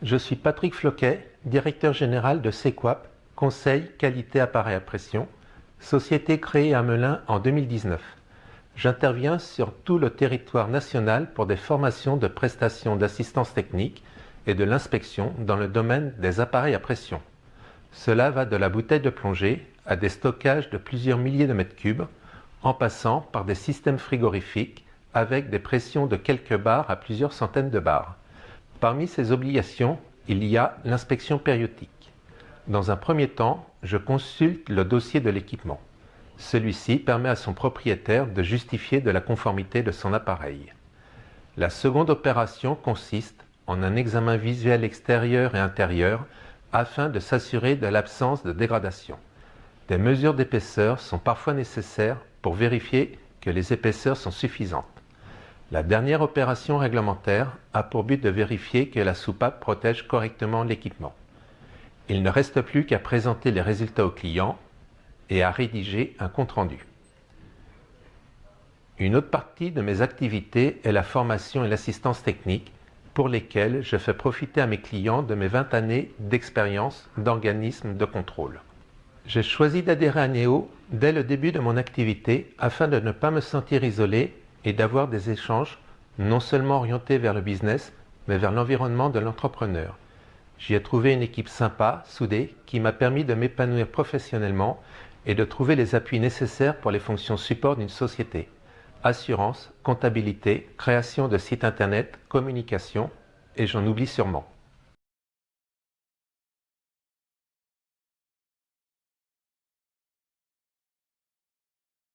Je suis Patrick Floquet, directeur général de Sequap, Conseil Qualité Appareil à Pression, société créée à Melun en 2019. J'interviens sur tout le territoire national pour des formations de prestations d'assistance technique et de l'inspection dans le domaine des appareils à pression. Cela va de la bouteille de plongée à des stockages de plusieurs milliers de mètres cubes, en passant par des systèmes frigorifiques avec des pressions de quelques bars à plusieurs centaines de bars. Parmi ces obligations, il y a l'inspection périodique. Dans un premier temps, je consulte le dossier de l'équipement. Celui-ci permet à son propriétaire de justifier de la conformité de son appareil. La seconde opération consiste en un examen visuel extérieur et intérieur afin de s'assurer de l'absence de dégradation. Des mesures d'épaisseur sont parfois nécessaires pour vérifier que les épaisseurs sont suffisantes. La dernière opération réglementaire a pour but de vérifier que la soupape protège correctement l'équipement. Il ne reste plus qu'à présenter les résultats au client et à rédiger un compte-rendu. Une autre partie de mes activités est la formation et l'assistance technique pour lesquelles je fais profiter à mes clients de mes 20 années d'expérience d'organisme de contrôle. J'ai choisi d'adhérer à Néo dès le début de mon activité afin de ne pas me sentir isolé et d'avoir des échanges non seulement orientés vers le business, mais vers l'environnement de l'entrepreneur. J'y ai trouvé une équipe sympa, soudée, qui m'a permis de m'épanouir professionnellement et de trouver les appuis nécessaires pour les fonctions support d'une société. Assurance, comptabilité, création de sites internet, communication, et j'en oublie sûrement.